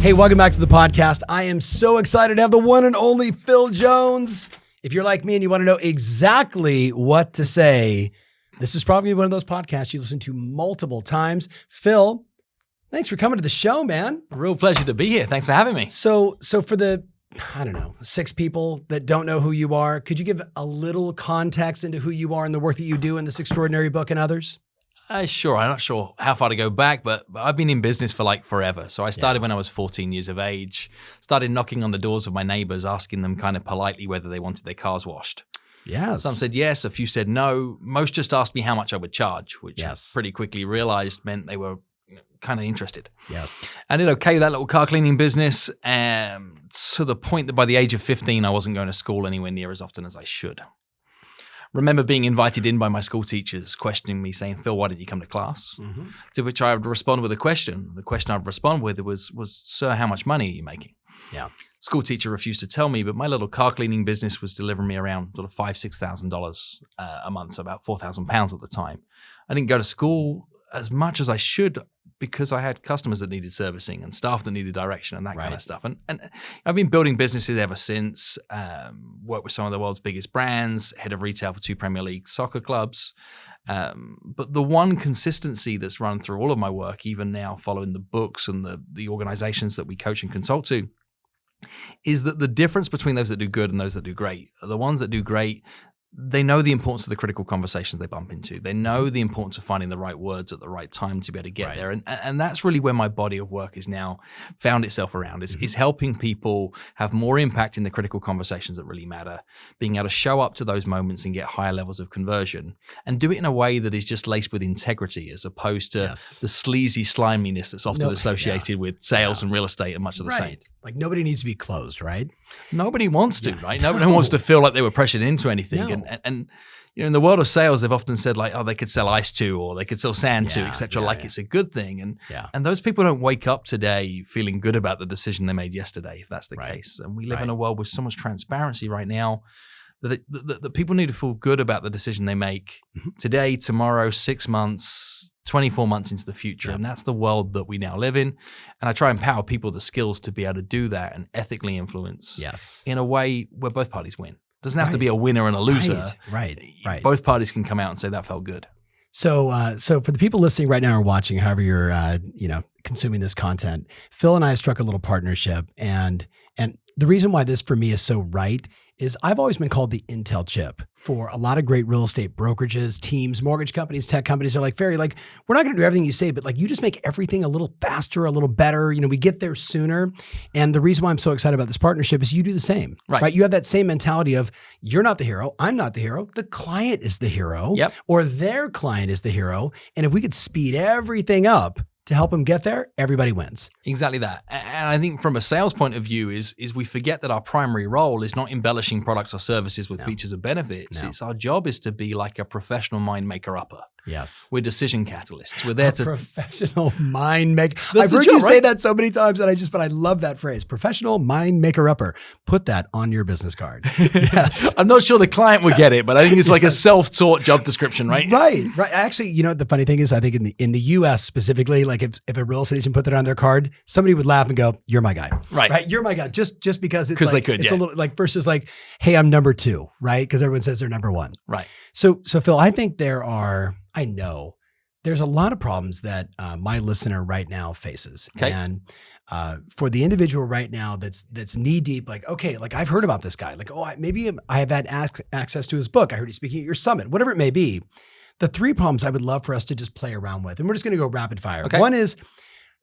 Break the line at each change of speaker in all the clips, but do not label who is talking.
Hey, welcome back to the podcast. I am so excited to have the one and only Phil Jones. If you're like me and you want to know exactly what to say, this is probably one of those podcasts you listen to multiple times. Phil, thanks for coming to the show, man.
A real pleasure to be here. Thanks for having me.
So for the, 6 people that don't know who you are, could you give a little context into who you are and the work that you do in this extraordinary book and others?
Sure. I'm not sure how far to go back, but I've been in business for like forever. So I started when I was 14 years of age, started knocking on the doors of my neighbors, asking them kind of politely whether they wanted their cars washed.
Yes.
Some said yes, a few said no. Most just asked me how much I would charge, which I pretty quickly realized meant they were kind of interested.
Yes.
I did okay with that little car cleaning business, to the point that by the age of 15, I wasn't going to school anywhere near as often as I should. Remember being invited in by my school teachers, questioning me, saying, "Phil, why didn't you come to class?" Mm-hmm. To which I would respond with a question. The question I'd respond with was, "Sir, how much money are you making?"
Yeah.
School teacher refused to tell me, but my little car cleaning business was delivering me around sort of $5,000-$6,000 a month, so about £4,000 at the time. I didn't go to schoal as much as I should because I had customers that needed servicing and staff that needed direction and that kind of stuff. And I've been building businesses ever since, worked with some of the world's biggest brands, head of retail for 2 Premier League soccer clubs. But the one consistency that's run through all of my work, even now following the books and the organizations that we coach and consult to, is that the difference between those that do good and those that do great are the ones that do great. They know the importance of the critical conversations they bump into. They know the importance of finding the right words at the right time to be able to get there. And that's really where my body of work is now found itself around, is helping people have more impact in the critical conversations that really matter, being able to show up to those moments and get higher levels of conversion and do it in a way that is just laced with integrity as opposed to the sleazy sliminess that's often associated with sales and real estate and much of the same.
Like nobody needs to be closed, right?
Nobody wants to, right? Nobody wants to feel like they were pressured into anything. And you know, in the world of sales, they've often said like, oh, they could sell ice to, or they could sell sand to, etc. It's a good thing. And those people don't wake up today feeling good about the decision they made yesterday, if that's the case. And we live in a world with so much transparency right now that people need to feel good about the decision they make today, tomorrow, 6 months, 24 months into the future. And that's the world that we now live in. And I try and empower people the skills to be able to do that and ethically influence in a way where both parties win. Doesn't have to be a winner and a loser.
Right.
Both parties can come out and say that felt good.
So for the people listening right now or watching, however you're, consuming this content, Phil and I struck a little partnership. And the reason why this for me is so right is I've always been called the Intel chip for a lot of great real estate brokerages, teams, mortgage companies, tech companies. They're like, Ferry, like, we're not going to do everything you say, but like, you just make everything a little faster, a little better. You know, we get there sooner. And the reason why I'm so excited about this partnership is you do the same, right? You have that same mentality of you're not the hero. I'm not the hero. The client is the hero or their client is the hero. And if we could speed everything up to help them get there, everybody wins.
Exactly that. And I think from a sales point of view is we forget that our primary role is not embellishing products or services with features and benefits. It's our job is to be like a professional mind maker-upper.
Yes.
We're decision catalysts. We're there to
professional mind maker. I've heard you say that so many times but I love that phrase. Professional mind maker-upper. Put that on your business card. Yes.
I'm not sure the client would get it, but I think it's like a self-taught job description, right?
Right. Actually, you know, the funny thing is I think in the US specifically, like if a real estate agent put that on their card, somebody would laugh and go, "You're my guy." Right. You're my guy. Just because it's like,
they could,
it's a little like versus like, "Hey, I'm number 2," right? Because everyone says they're number 1.
Right.
So Phil, I think I know there's a lot of problems that my listener right now faces.
Okay.
And for the individual right now that's knee deep, like, okay, like I've heard about this guy. Like, maybe I have had access to his book. I heard he's speaking at your summit, whatever it may be. The 3 problems I would love for us to just play around with. And we're just going to go rapid fire. Okay. One is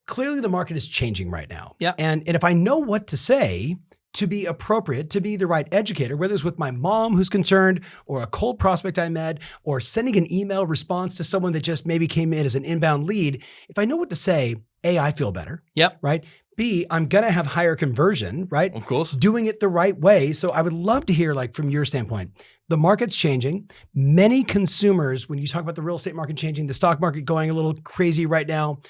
clearly the market is changing right now.
Yeah.
And if I know what to say to be appropriate, to be the right educator, whether it's with my mom who's concerned or a cold prospect I met or sending an email response to someone that just maybe came in as an inbound lead, if I know what to say, A, I feel better.
Yep.
Right? B, I'm going to have higher conversion, right?
Of course.
Doing it the right way. So I would love to hear, like, from your standpoint, the market's changing. Many consumers, when you talk about the real estate market changing, the stock market going a little crazy right now,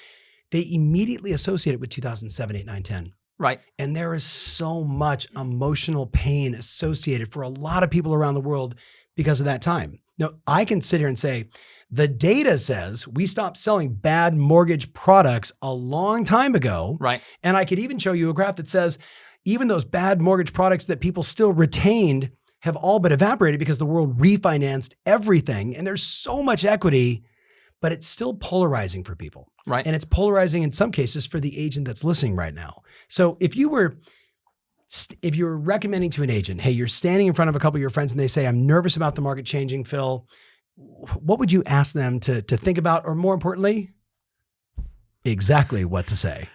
they immediately associate it with 2007, 8, 9, 10.
Right.
And there is so much emotional pain associated for a lot of people around the world because of that time. No, I can sit here and say, the data says we stopped selling bad mortgage products a long time ago.
Right.
And I could even show you a graph that says even those bad mortgage products that people still retained have all but evaporated because the world refinanced everything. And there's so much equity, but it's still polarizing for people.
Right.
And it's polarizing in some cases for the agent that's listening right now. So if you were recommending to an agent, hey, you're standing in front of a couple of your friends and they say, I'm nervous about the market changing, Phil, what would you ask them to think about, or more importantly, exactly what to say?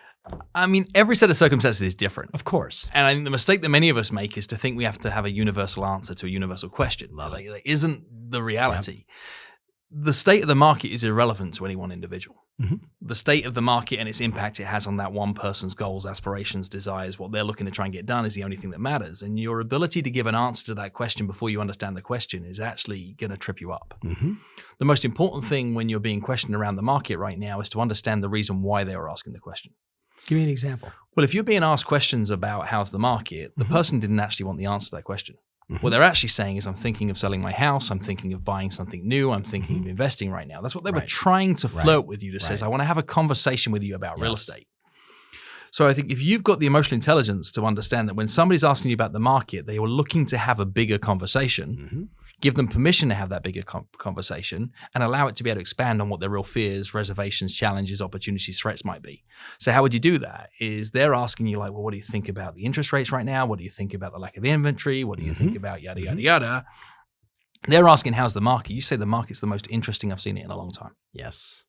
I mean, every set of circumstances is different.
Of course.
And I think the mistake that many of us make is to think we have to have a universal answer to a universal question.
Love it.
That isn't the reality. Yep. The state of the market is irrelevant to any one individual. Mm-hmm. The state of the market and its impact it has on that one person's goals, aspirations, desires, what they're looking to try and get done is the only thing that matters. And your ability to give an answer to that question before you understand the question is actually going to trip you up. Mm-hmm. The most important thing when you're being questioned around the market right now is to understand the reason why they were asking the question.
Give me an example.
Well, if you're being asked questions about how's the market, the person didn't actually want the answer to that question. What they're actually saying is, I'm thinking of selling my house. I'm thinking of buying something new. I'm thinking of investing right now. That's what they were trying to flirt with you to say, I want to have a conversation with you about real estate. So I think if you've got the emotional intelligence to understand that when somebody's asking you about the market, they were looking to have a bigger conversation, give them permission to have that bigger conversation and allow it to be able to expand on what their real fears, reservations, challenges, opportunities, threats might be. So how would you do that? Is they're asking you like, well, what do you think about the interest rates right now? What do you think about the lack of inventory? What do you think about yada, yada, yada? They're asking, how's the market? You say the market's the most interesting I've seen it in a long time.
Yes.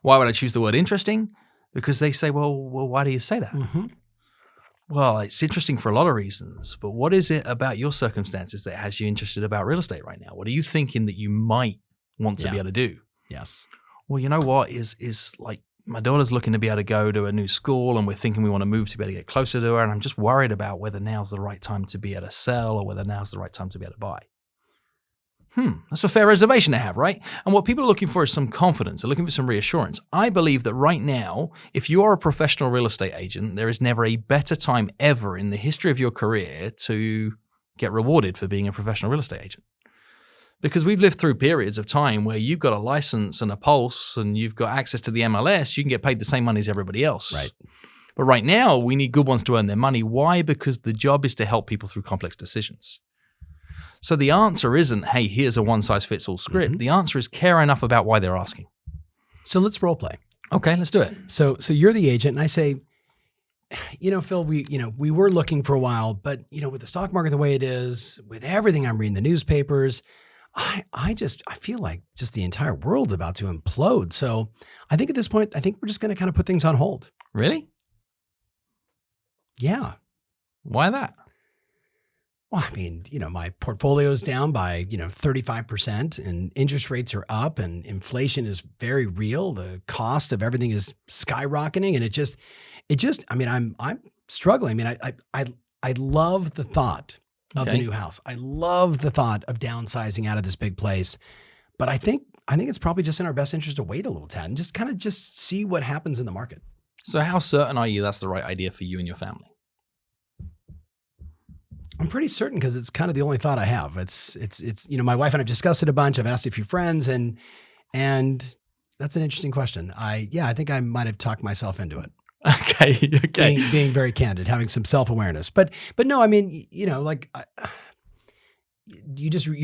Why would I choose the word interesting? Because they say, well, why do you say that? Well, it's interesting for a lot of reasons, but what is it about your circumstances that has you interested about real estate right now? What are you thinking that you might want to be able to do?
Yes.
Well, you know what is like my daughter's looking to be able to go to a new school and we're thinking we want to move to be able to get closer to her. And I'm just worried about whether now's the right time to be able to sell or whether now's the right time to be able to buy. That's a fair reservation to have, right? And what people are looking for is some confidence. They're looking for some reassurance. I believe that right now, if you are a professional real estate agent, there is never a better time ever in the history of your career to get rewarded for being a professional real estate agent. Because we've lived through periods of time where you've got a license and a pulse and you've got access to the MLS, you can get paid the same money as everybody else.
Right.
But right now, we need good ones to earn their money. Why? Because the job is to help people through complex decisions. So the answer isn't, hey, here's a one-size-fits-all script. The answer is care enough about why they're asking.
So let's role play.
Okay, let's do it.
So you're the agent, and I say, Phil, we were looking for a while, but with the stock market the way it is, with everything I'm reading the newspapers, I feel like just the entire world's about to implode. So I think at this point, we're just going to kind of put things on hold.
Really?
Yeah.
Why that?
Well, I mean, my portfolio's down by, 35% and interest rates are up and inflation is very real. The cost of everything is skyrocketing. And I'm struggling. I mean, I love the thought of the new house. I love the thought of downsizing out of this big place. But I think it's probably just in our best interest to wait a little, Tad, and just see what happens in the market.
So how certain are you that's the right idea for you and your family?
I'm pretty certain because it's kind of the only thought I have. It's my wife and I've discussed it a bunch. I've asked a few friends and that's an interesting question. I think I might have talked myself into it.
Okay.
Being very candid, having some self-awareness. But no, I mean, you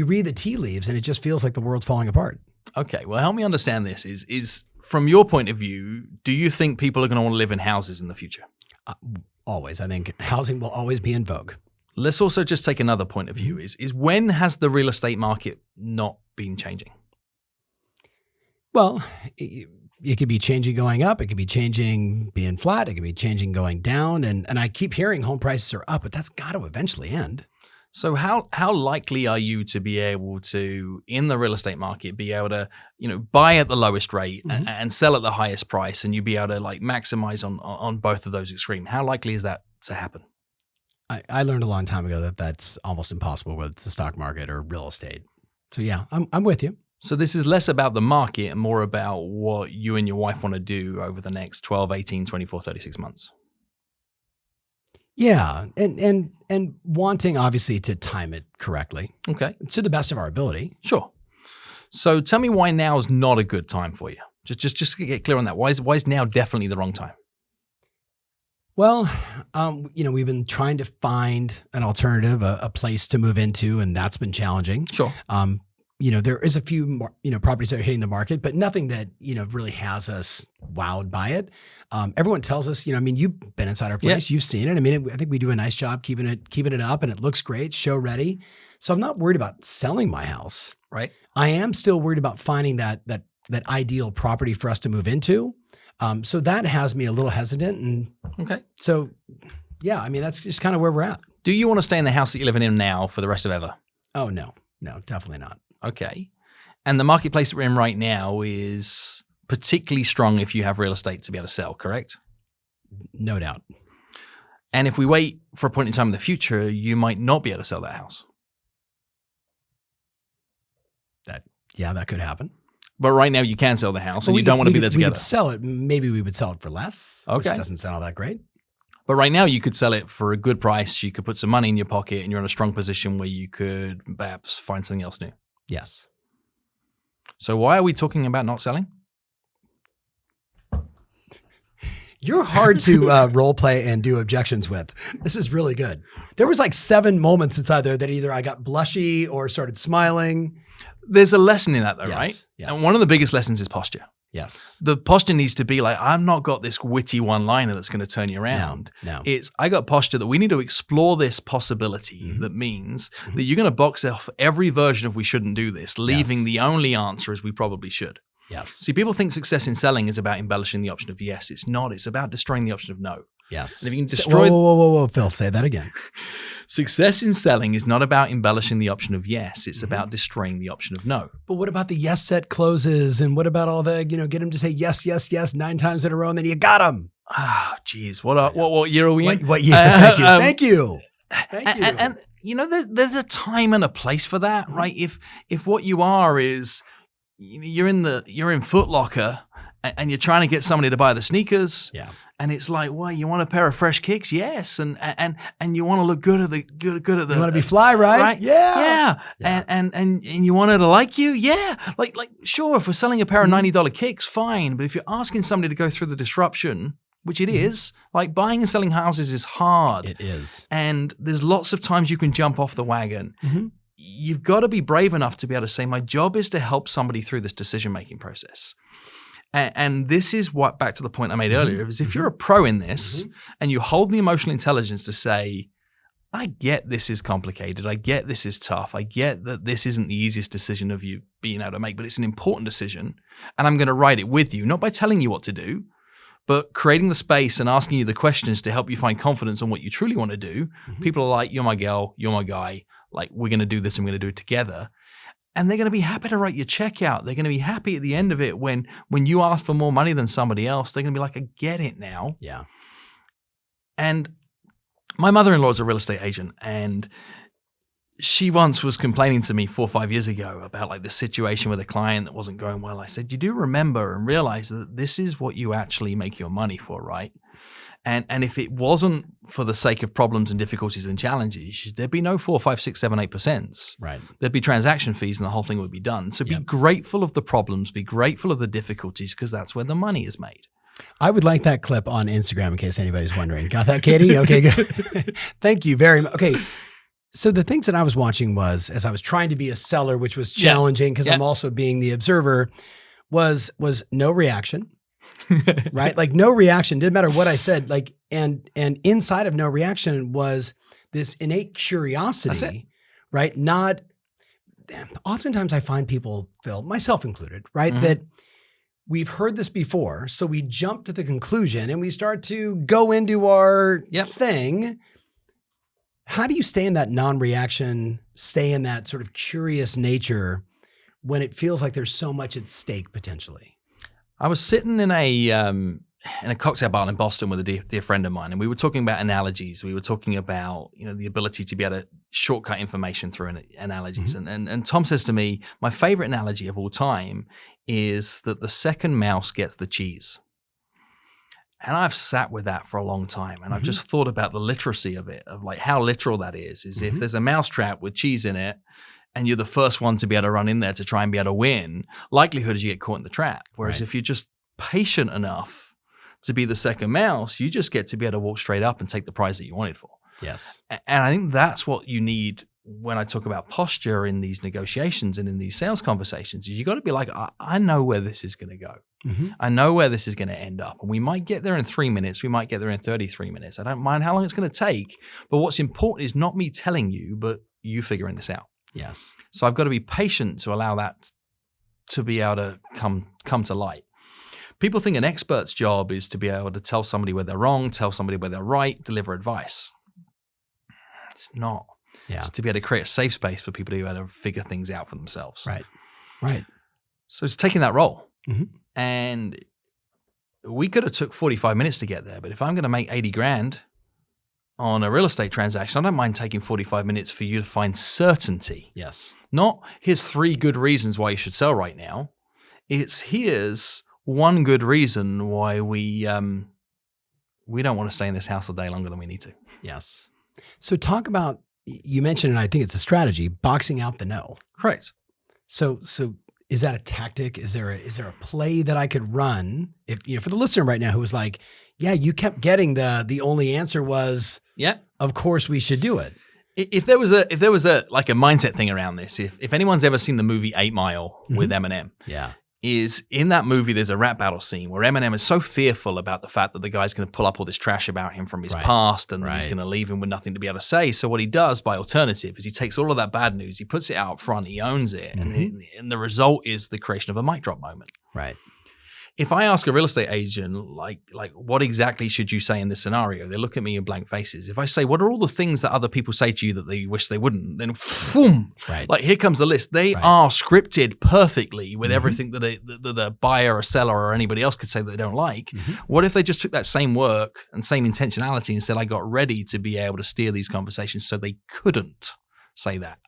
read the tea leaves and it just feels like the world's falling apart.
Okay. Well, help me understand this is from your point of view, do you think people are going to want to live in houses in the future?
Always. I think housing will always be in vogue.
Let's also just take another point of view is when has the real estate market not been changing?
Well, it could be changing going up. It could be changing being flat. It could be changing going down. And I keep hearing home prices are up, but that's got to eventually end.
So how likely are you to be able to, in the real estate market, be able to, buy at the lowest rate and sell at the highest price and you be able to like maximize on both of those extremes? How likely is that to happen?
I learned a long time ago that that's almost impossible whether it's the stock market or real estate. So yeah, I'm with you.
So this is less about the market and more about what you and your wife want to do over the next 12, 18, 24, 36 months.
Yeah, and wanting obviously to time it correctly.
Okay.
To the best of our ability.
Sure. So tell me why now is not a good time for you. Just to get clear on that. Why is now definitely the wrong time?
Well, we've been trying to find an alternative, a place to move into, and that's been challenging.
Sure.
There is a few, properties that are hitting the market, but nothing that, really has us wowed by it. Everyone tells us, you've been inside our place, you've seen it. I think we do a nice job keeping it up, and it looks great, show ready. So I'm not worried about selling my house.
Right. I
am still worried about finding that ideal property for us to move into. So that has me a little hesitant. And
okay.
So yeah, that's just kind of where we're at.
Do you want to stay in the house that you're living in now for the rest of ever?
Oh, no, definitely not.
Okay. And the marketplace that we're in right now is particularly strong if you have real estate to be able to sell, correct?
No doubt.
And if we wait for a point in time in the future, you might not be able to sell that house.
That could happen.
But right now you can sell the house and you don't want to be there together.
We could sell it. Maybe we would sell it for less,
okay.
Which doesn't sound all that great.
But right now you could sell it for a good price. You could put some money in your pocket and you're in a strong position where you could perhaps find something else new.
Yes.
So why are we talking about not selling?
You're hard to role play and do objections with. This is really good. There was like 7 moments inside there that either I got blushy or started smiling.
There's a lesson in that though,
yes,
right?
Yes.
And one of the biggest lessons is posture.
Yes.
The posture needs to be like, I've not got this witty one-liner that's going to turn you around.
No.
It's, I got posture that we need to explore this possibility that means that you're going to box off every version of we shouldn't do this, leaving the only answer is we probably should.
Yes.
See, people think success in selling is about embellishing the option of yes. It's not. It's about destroying the option of no.
Yes.
And if you can destroy...
Whoa, Phil, say that again.
Success in selling is not about embellishing the option of yes. It's about destroying the option of no.
But what about the yes set closes? And what about all the, get them to say yes, yes, yes 9 times in a row and then you got them?
Ah, geez. What year are we in?
What year? Thank you.
And there's a time and a place for that, right? If what you are is you're in Foot Locker and you're trying to get somebody to buy the sneakers.
Yeah.
And it's like, well, you want a pair of fresh kicks? Yes. And you want to look good at the
you want to be fly, right?
Yeah. And you want her to like you? Yeah. Like sure, if we're selling a pair of $90 kicks, fine. But if you're asking somebody to go through the disruption, which it is, like buying and selling houses is hard.
It is.
And there's lots of times you can jump off the wagon. You've got to be brave enough to be able to say, my job is to help somebody through this decision-making process. And this is what, back to the point I made earlier, is if you're a pro in this and you hold the emotional intelligence to say, I get this is complicated. I get this is tough. I get that this isn't the easiest decision of you being able to make, but it's an important decision. And I'm going to ride it with you, not by telling you what to do, but creating the space and asking you the questions to help you find confidence on what you truly want to do. People are like, you're my girl, you're my guy. Like, we're going to do this and we're going to do it together. And they're going to be happy to write your check out. They're going to be happy at the end of it when you ask for more money than somebody else. They're going to be like, I get it now.
Yeah.
And my mother-in-law is a real estate agent, and she once was complaining to me 4 or 5 years ago about like the situation with a client that wasn't going well. I said, you do remember and realize that this is what you actually make your money for, right? And if it wasn't for the sake of problems and difficulties and challenges, there'd be no 4, 5, 6, 7, 8%.
Right.
There'd be transaction fees and the whole thing would be done. So be grateful of the problems, be grateful of the difficulties, because that's where the money is made.
I would like that clip on Instagram in case anybody's wondering. Got that, Katie? Okay, good. Thank you very much. Okay. So the things that I was watching was, as I was trying to be a seller, which was challenging because I'm also being the observer, was no reaction. Right? Like no reaction, didn't matter what I said. Like, and inside of no reaction was this innate curiosity, right? Oftentimes I find people, Phil, myself included, right? That we've heard this before. So we jump to the conclusion and we start to go into our thing. How do you stay in that non-reaction, stay in that sort of curious nature when it feels like there's so much at stake potentially?
I was sitting in a cocktail bar in Boston with a dear friend of mine, and we were talking about analogies. We were talking about the ability to be able to shortcut information through analogies. And Tom says to me, my favorite analogy of all time is that the second mouse gets the cheese. And I've sat with that for a long time, and I've just thought about the literacy of it, of like how literal that is if there's a mousetrap with cheese in it, and you're the first one to be able to run in there to try and be able to win, likelihood is you get caught in the trap. Whereas if you're just patient enough to be the second mouse, you just get to be able to walk straight up and take the prize that you wanted for.
Yes.
And I think that's what you need when I talk about posture in these negotiations and in these sales conversations, is you got to be like, I know where this is going to go.
Mm-hmm.
I know where this is going to end up. And we might get there in 3 minutes. We might get there in 33 minutes. I don't mind how long it's going to take. But what's important is not me telling you, but you figuring this out.
Yes.
So I've got to be patient to allow that to be able to come to light. People think an expert's job is to be able to tell somebody where they're wrong, tell somebody where they're right, deliver advice. It's not.
Yeah.
It's to be able to create a safe space for people to be able to figure things out for themselves.
Right. Right.
So it's taking that role.
Mm-hmm.
And we could have took 45 minutes to get there, but if I'm going to make 80 grand on a real estate transaction, I don't mind taking 45 minutes for you to find certainty.
Yes.
Not here's 3 good reasons why you should sell right now. It's here's one good reason why we don't want to stay in this house a day longer than we need to.
Yes. So talk about, you mentioned, and I think it's a strategy, boxing out the no.
Correct.
So is that a tactic? Is there a play that I could run if, for the listener right now who was like, yeah, you kept getting the only answer was,
yeah,
of course we should do it.
If there was a like a mindset thing around this, if anyone's ever seen the movie 8 Mile with Eminem,
yeah,
is in that movie there's a rap battle scene where Eminem is so fearful about the fact that the guy's going to pull up all this trash about him from his past and he's going to leave him with nothing to be able to say. So what he does by alternative is he takes all of that bad news, he puts it out up front, he owns it, and the result is the creation of a mic drop moment.
Right.
If I ask a real estate agent, like what exactly should you say in this scenario? They look at me in blank faces. If I say, what are all the things that other people say to you that they wish they wouldn't? Then boom, like here comes the list. They are scripted perfectly with everything that the buyer or seller or anybody else could say that they don't like. What if they just took that same work and same intentionality and said, I got ready to be able to steer these conversations so they couldn't say that?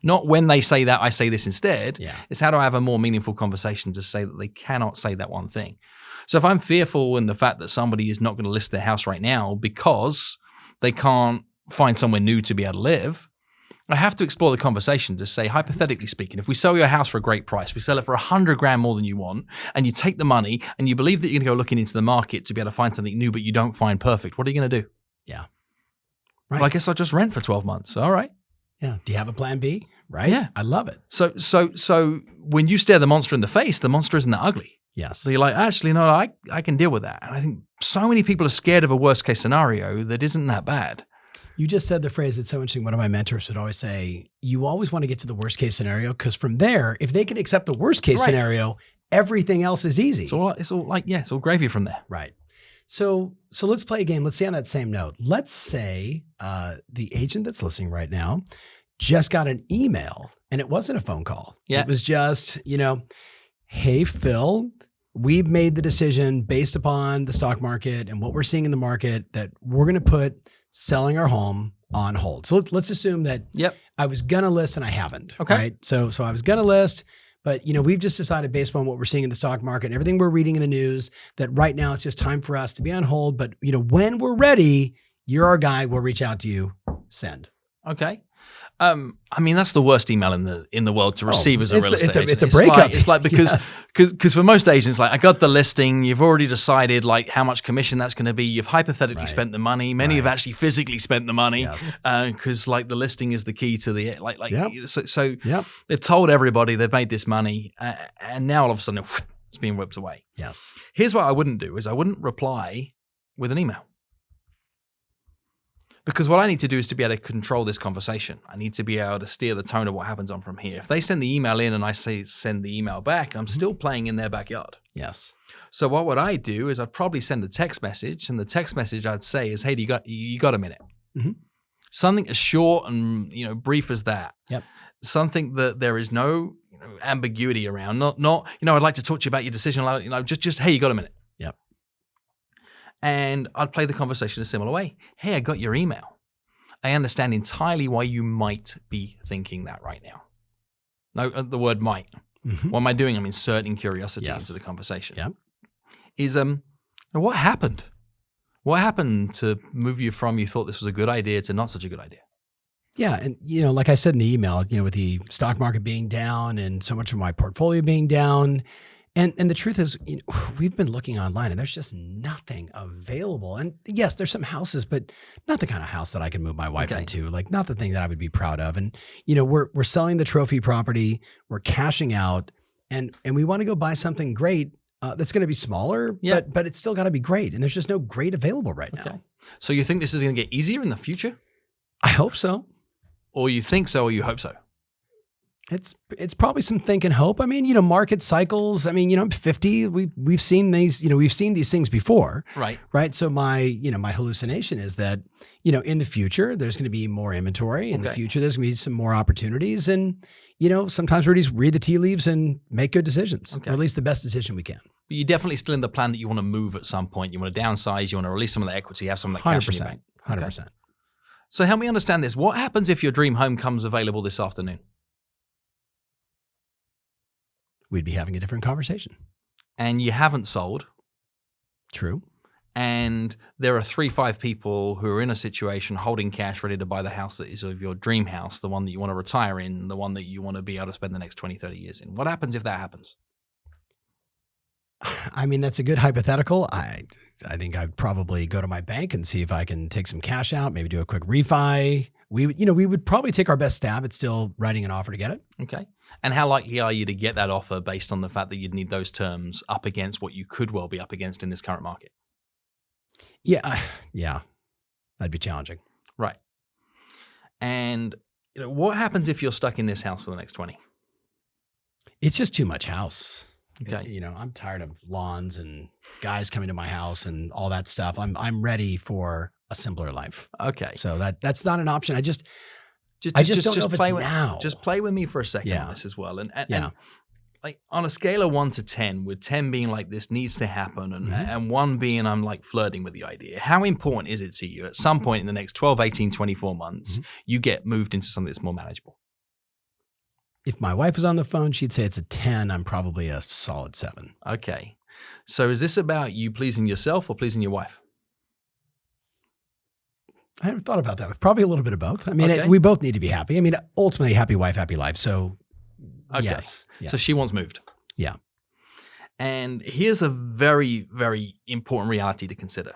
Not when they say that, I say this instead.
Yeah.
It's how do I have a more meaningful conversation to say that they cannot say that one thing. So if I'm fearful in the fact that somebody is not going to list their house right now because they can't find somewhere new to be able to live, I have to explore the conversation to say, hypothetically speaking, if we sell your house for a great price, we sell it for 100 grand more than you want, and you take the money and you believe that you're going to go looking into the market to be able to find something new, but you don't find perfect, what are you going to do?
Yeah.
Right. Well, I guess I'll just rent for 12 months. All right.
Yeah. Do you have a plan B? Right?
Yeah.
I love it.
So when you stare the monster in the face, the monster isn't that ugly.
Yes.
So you're like, actually, no, I can deal with that. And I think so many people are scared of a worst case scenario that isn't that bad.
You just said the phrase that's so interesting. One of my mentors would always say, you always want to get to the worst case scenario because from there, if they can accept the worst case scenario, everything else is easy.
It's all gravy from there.
Right. So let's play a game. Let's say on that same note, let's say the agent that's listening right now just got an email and it wasn't a phone call.
Yeah.
It was just, hey, Phil, we've made the decision based upon the stock market and what we're seeing in the market that we're going to put selling our home on hold. So let's assume that I was going to list and I haven't.
Okay.
Right. So I was going to list, but we've just decided based on what we're seeing in the stock market and everything we're reading in the news that right now it's just time for us to be on hold. But when we're ready, you're our guy. We'll reach out to you. Send.
Okay. That's the worst email in the world to receive as a real estate agent.
It's a breakup.
It's like because for most agents, like I got the listing, you've already decided like how much commission that's going to be. You've hypothetically spent the money. Many have actually physically spent the money because like the listing is the key to the So they've told everybody they've made this money, and now all of a sudden it's being whipped away.
Yes.
Here's what I wouldn't do: is I wouldn't reply with an email. Because what I need to do is to be able to control this conversation. I need to be able to steer the tone of what happens on from here. If they send the email in and I say send the email back, I'm still playing in their backyard.
Yes.
So what would I do is I'd probably send a text message, and the text message I'd say is, hey, you got a minute? Mm-hmm. Something as short and brief as that.
Yep.
Something that there is no ambiguity around. Not I'd like to talk to you about your decision. Just hey, you got a minute?
Yep.
And I'd play the conversation a similar way. Hey, I got your email. I understand entirely why you might be thinking that right now. No, the word might. Mm-hmm. What am I doing? I'm inserting curiosity into the conversation.
Yep.
Is what happened? What happened to move you from you thought this was a good idea to not such a good idea?
Yeah. And, like I said in the email, with the stock market being down and so much of my portfolio being down. And the truth is, we've been looking online and there's just nothing available. And yes, there's some houses, but not the kind of house that I can move my wife into, like not the thing that I would be proud of. And, we're selling the trophy property, we're cashing out, and we want to go buy something great that's going to be smaller, but it's still got to be great. And there's just no great available right now.
So you think this is going to get easier in the future?
I hope so.
Or you think so, or you hope so?
It's probably some think and hope. I mean, market cycles. I mean, I'm 50. We've seen these, we've seen these things before. Right. So my hallucination is that, in the future, there's going to be more inventory. In the future, there's going to be some more opportunities. And, sometimes we just read the tea leaves and make good decisions, or at least the best decision we can.
But you're definitely still in the plan that you want to move at some point. You want to downsize. You want to release some of the equity, have some of that cash in your bank.
100%.
So help me understand this. What happens if your dream home comes available this afternoon?
We'd be having a different conversation.
And you haven't sold.
True.
And there are 3-5 people who are in a situation holding cash ready to buy the house that is of your dream house, the one that you want to retire in, the one that you want to be able to spend the next 20, 30 years in. What happens if that happens?
I mean, that's a good hypothetical. I think I'd probably go to my bank and see if I can take some cash out, maybe do a quick refi. We would probably take our best stab at still writing an offer to get it. Okay.
And how likely are you to get that offer based on the fact that you'd need those terms up against what you could well be up against in this current market?
Yeah. That'd be challenging.
Right. And what happens if you're stuck in this house for the next 20?
It's just too much house.
Okay.
I'm tired of lawns and guys coming to my house and all that stuff. I'm ready for a simpler life.
Okay.
So that's not an option. I just don't know if it's now.
Just play with me for a second on this as well. And like on a scale of 1 to 10, with 10 being like this needs to happen and 1 being I'm like flirting with the idea, how important is it to you at some point in the next 12, 18, 24 months, you get moved into something that's more manageable?
If my wife was on the phone, she'd say it's a 10. I'm probably a solid 7.
Okay. So is this about you pleasing yourself or pleasing your wife?
I haven't thought about that. Probably a little bit of both. I mean, we both need to be happy. I mean, ultimately, happy wife, happy life. So yes.
So she wants moved.
Yeah.
And here's a very, very important reality to consider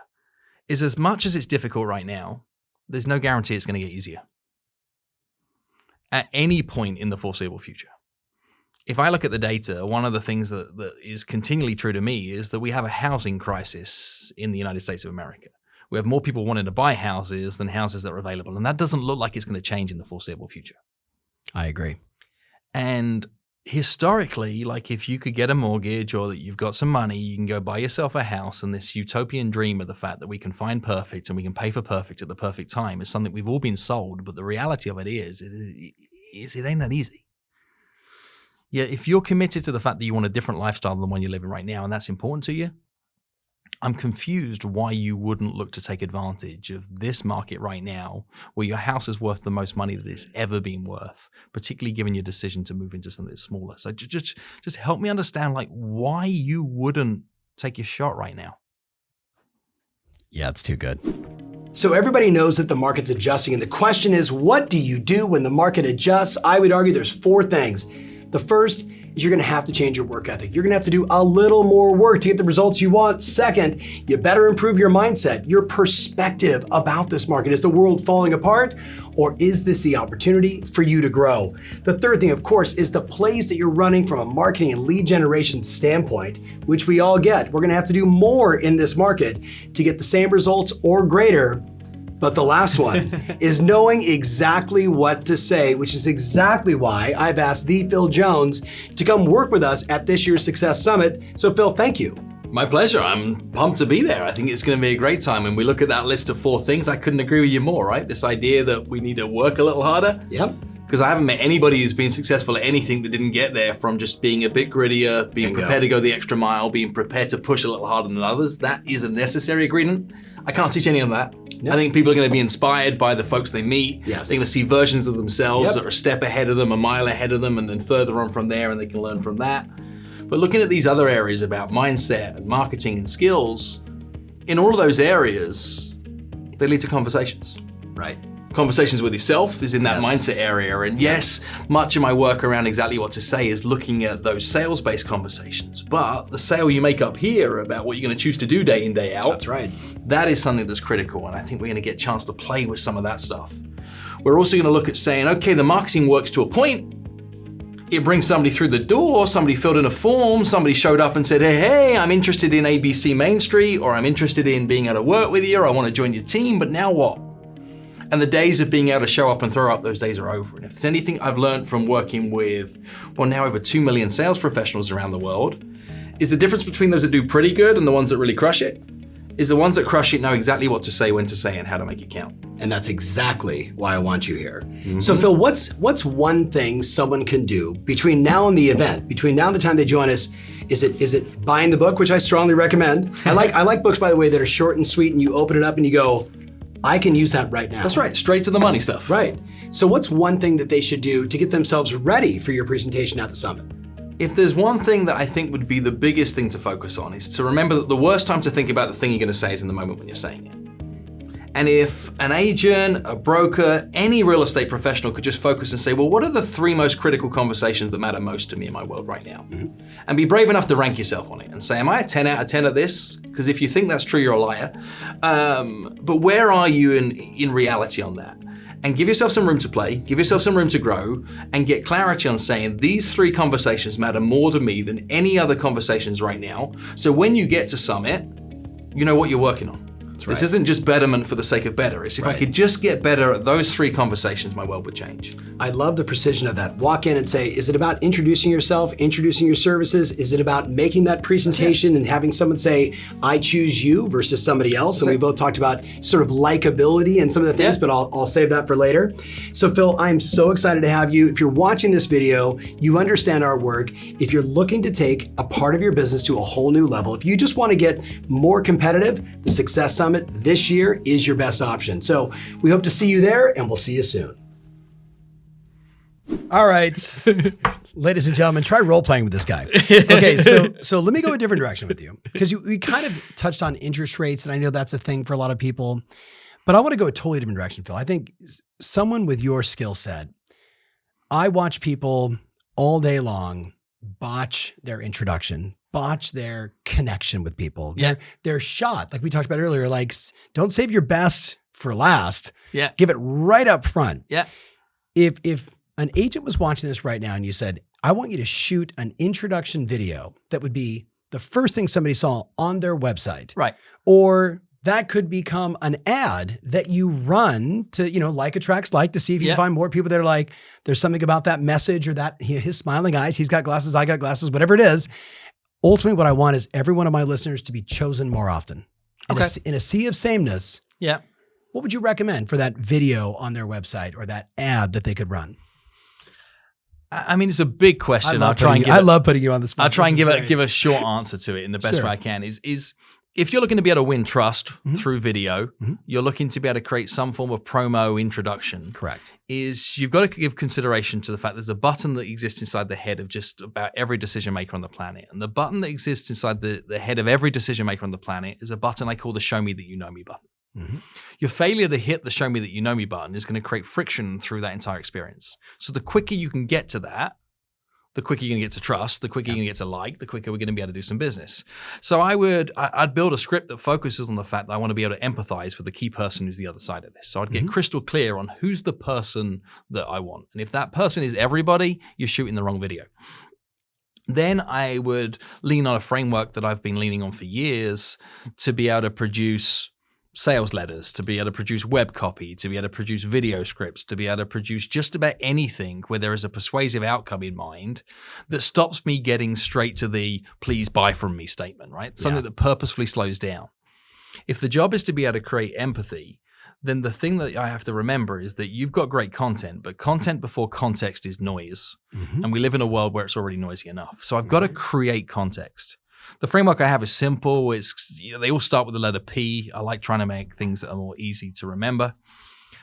is as much as it's difficult right now, there's no guarantee it's going to get easier at any point in the foreseeable future. If I look at the data, one of the things that is continually true to me is that we have a housing crisis in the United States of America. We have more people wanting to buy houses than houses that are available. And that doesn't look like it's going to change in the foreseeable future.
I agree.
And historically, like if you could get a mortgage or that you've got some money, you can go buy yourself a house, and this utopian dream of the fact that we can find perfect and we can pay for perfect at the perfect time is something we've all been sold. But the reality of it is it ain't that easy. Yeah, if you're committed to the fact that you want a different lifestyle than the one you're living right now, and that's important to you, I'm confused why you wouldn't look to take advantage of this market right now where your house is worth the most money that it's ever been worth, particularly given your decision to move into something that's smaller. So just help me understand like why you wouldn't take your shot right now.
Yeah, it's too good. So everybody knows that the market's adjusting, and the question is, what do you do when the market adjusts? I would argue there's 4 things. The first is you're gonna have to change your work ethic. You're gonna have to do a little more work to get the results you want. Second, you better improve your mindset, your perspective about this market. Is the world falling apart, or is this the opportunity for you to grow? The third thing, of course, is the plays that you're running from a marketing and lead generation standpoint, which we all get. We're gonna have to do more in this market to get the same results or greater. But the last one is knowing exactly what to say, which is exactly why I've asked the Phil Jones to come work with us at this year's Success Summit. So Phil, thank you.
My pleasure. I'm pumped to be there. I think it's going to be a great time. When we look at that list of 4 things, I couldn't agree with you more, right? This idea that we need to work a little harder.
Yep.
Because I haven't met anybody who's been successful at anything that didn't get there from just being a bit grittier, being prepared to go the extra mile, being prepared to push a little harder than others. That is a necessary ingredient. I can't teach any of that. Yep. I think people are going to be inspired by the folks they meet.
Yes.
They're going to see versions of themselves that are a step ahead of them, a mile ahead of them, and then further on from there, and they can learn from that. But looking at these other areas about mindset and marketing and skills, in all of those areas, they lead to conversations.
Right.
conversations with yourself is in that
Yes.
mindset area. And yes, much of my work around exactly what to say is looking at those sales-based conversations. But the sale you make up here about what you're going to choose to do day in, day out,
That's right.
that is something that's critical. And I think we're going to get a chance to play with some of that stuff. We're also going to look at saying, okay, the marketing works to a point. It brings somebody through the door, somebody filled in a form, somebody showed up and said, hey, I'm interested in ABC Main Street, or I'm interested in being able to work with you, or I want to join your team, but now what? And the days of being able to show up and throw up, those days are over. And if there's anything I've learned from working with, well, now over 2 million sales professionals around the world, is the difference between those that do pretty good and the ones that really crush it, is the ones that crush it know exactly what to say, when to say, and how to make it count.
And that's exactly why I want you here. So Phil, what's one thing someone can do between now and the event, between now and the time they join us? Is it buying the book, which I strongly recommend? I like books, by the way, that are short and sweet, and you open it up and you go, I can use that right now.
That's right, straight to the money stuff.
Right. So what's one thing that they should do to get themselves ready for your presentation at the summit?
If there's one thing that I think would be the biggest thing to focus on, is to remember that the worst time to think about the thing you're going to say is in the moment when you're saying it. And if an agent, a broker, any real estate professional could just focus and say, well, what are the 3 most critical conversations that matter most to me in my world right now? And be brave enough to rank yourself on it and say, am I a 10 out of 10 at this? Because if you think that's true, you're a liar. But where are you in reality on that? And give yourself some room to play, give yourself some room to grow, and get clarity on saying these 3 conversations matter more to me than any other conversations right now. So when you get to Summit, you know what you're working on.
That's right.
This isn't just betterment for the sake of better. It's if I could just get better at those 3 conversations, my world would change.
I love the precision of that. Walk in and say, is it about introducing yourself, introducing your services? Is it about making that presentation and having someone say, I choose you versus somebody else? And we both talked about sort of likability and some of the things, but I'll save that for later. So Phil, I'm so excited to have you. If you're watching this video, you understand our work. If you're looking to take a part of your business to a whole new level, if you just want to get more competitive, the Success Summit this year is your best option. So we hope to see you there, and we'll see you soon. All right, ladies and gentlemen, try role-playing with this guy. Okay, so let me go a different direction with you, because we kind of touched on interest rates, and I know that's a thing for a lot of people, but I want to go a totally different direction, Phil. I think someone with your skill set, I watch people all day long botch their introduction, botch their connection with people.
Yeah.
They're shot, like we talked about earlier, like don't save your best for last.
Yeah.
Give it right up front.
Yeah.
If an agent was watching this right now and you said, I want you to shoot an introduction video that would be the first thing somebody saw on their website.
Right.
Or that could become an ad that you run to, like attracts like, to see if you can find more people that are like, there's something about that message or that his smiling eyes, he's got glasses, I got glasses, whatever it is. Ultimately, what I want is every one of my listeners to be chosen more often. In a sea of sameness.
Yeah.
What would you recommend for that video on their website or that ad that they could run?
I mean, it's a big question.
I love putting you on the spot.
I'll try and give a short answer to it in the best way I can. Is if you're looking to be able to win trust through video, you're looking to be able to create some form of promo introduction.
Correct.
Is you've got to give consideration to the fact there's a button that exists inside the head of just about every decision maker on the planet. And the button that exists inside the head of every decision maker on the planet is a button I call the show me that you know me button. Your failure to hit the show me that you know me button is going to create friction through that entire experience. So the quicker you can get to that, the quicker you're going to get to trust, the quicker you're going to get to like, the quicker we're going to be able to do some business. So I'd build a script that focuses on the fact that I want to be able to empathize with the key person who's the other side of this. So I'd get crystal clear on who's the person that I want. And if that person is everybody, you're shooting the wrong video. Then I would lean on a framework that I've been leaning on for years to be able to produce sales letters, to be able to produce web copy, to be able to produce video scripts, to be able to produce just about anything where there is a persuasive outcome in mind that stops me getting straight to the please buy from me statement, right? Something that purposefully slows down. If the job is to be able to create empathy, then the thing that I have to remember is that you've got great content, but content before context is noise. And we live in a world where it's already noisy enough. So I've got to create context. The framework I have is simple. They all start with the letter P. I like trying to make things that are more easy to remember.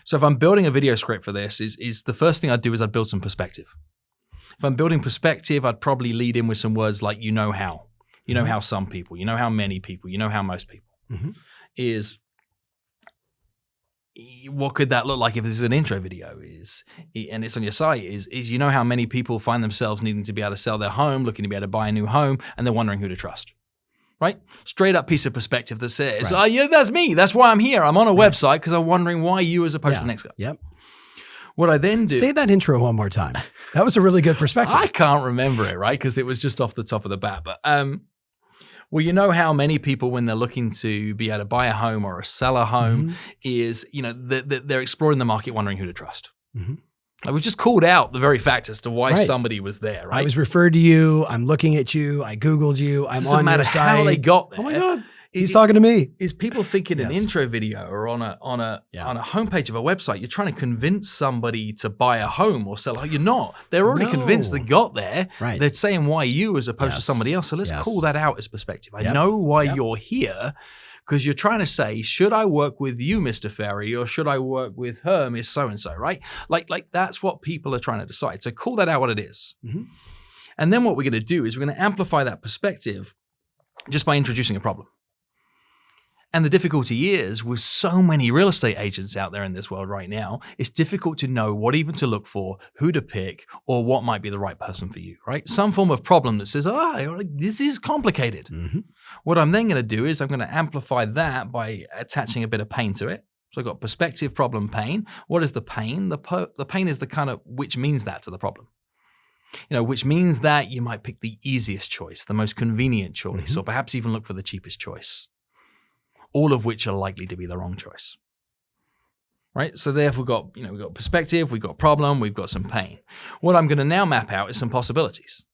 So if I'm building a video script for this, is the first thing I'd do is I'd build some perspective. If I'm building perspective, I'd probably lead in with some words like, you know how some people, you know how many people, you know how most people is. what could that look like if this is an intro video and it's on your site is you know how many people find themselves needing to be able to sell their home, looking to be able to buy a new home, and they're wondering who to trust. Right? Straight up piece of perspective that says,
right.
Oh, yeah, that's me. That's why I'm here. I'm on a website because I'm wondering why you as opposed to the next guy.
Yep.
What I then do.
Say that intro one more time. That was a really good perspective.
I can't remember it, right? Because it was just off the top of the bat. But, well, you know how many people, when they're looking to be able to buy a home or sell a home, is, they're exploring the market, wondering who to trust. Mm-hmm. Like, we've just called out the very fact as to why somebody was there, right?
I was referred to you. I'm looking at you. I Googled you. I'm on your site.
Doesn't matter how they got there.
Oh my God. He's talking to me.
Is people thinking an intro video or on a homepage of a website, you're trying to convince somebody to buy a home or sell a home. You're not. They're already convinced they got there.
Right.
They're saying why you as opposed to somebody else. So let's call that out as perspective. I know why you're here because you're trying to say, should I work with you, Mr. Ferry, or should I work with her, Miss So-and-so, right? Like that's what people are trying to decide. So call that out what it is. Mm-hmm. And then what we're going to do is we're going to amplify that perspective just by introducing a problem. And the difficulty is, with so many real estate agents out there in this world right now, it's difficult to know what even to look for, who to pick, or what might be the right person for you, right? Some form of problem that says, this is complicated. Mm-hmm. What I'm then going to do is I'm going to amplify that by attaching a bit of pain to it. So I've got perspective, problem, pain. What is the pain? The pain is the kind of which means that to the problem. Which means that you might pick the easiest choice, the most convenient choice, or perhaps even look for the cheapest choice. All of which are likely to be the wrong choice, right? So therefore we've got perspective, we've got problem, we've got some pain. What I'm going to now map out is some possibilities,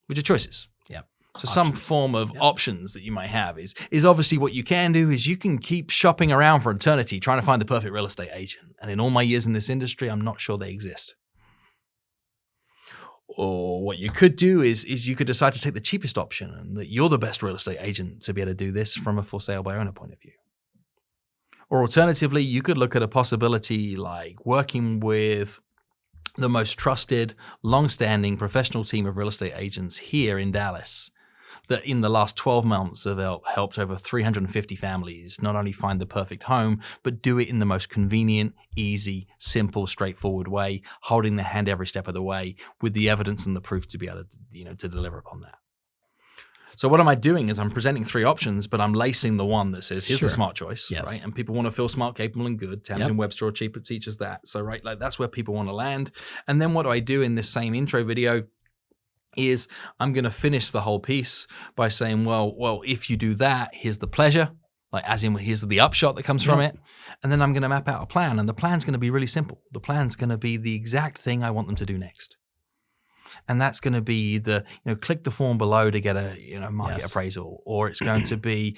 which are choices.
Yeah.
So some form of options that you might have is obviously what you can do is you can keep shopping around for eternity trying to find the perfect real estate agent. And in all my years in this industry, I'm not sure they exist. Or what you could do is you could decide to take the cheapest option and that you're the best real estate agent to be able to do this from a for sale by owner point of view. Or alternatively, you could look at a possibility like working with the most trusted, long-standing professional team of real estate agents here in Dallas that in the last 12 months have helped over 350 families not only find the perfect home, but do it in the most convenient, easy, simple, straightforward way, holding their hand every step of the way with the evidence and the proof to be able to, to deliver upon that. So what am I doing is I'm presenting three options, but I'm lacing the one that says, here's the smart choice, right? And people want to feel smart, capable, and good. Townsend Webster or cheaper teaches that. So, right, like that's where people want to land. And then what do I do in this same intro video is I'm going to finish the whole piece by saying, well, if you do that, here's the pleasure, like as in here's the upshot that comes from it. And then I'm going to map out a plan. And the plan's going to be really simple. The plan's going to be the exact thing I want them to do next. And that's going to be the, click the form below to get a, market appraisal, or it's going to be,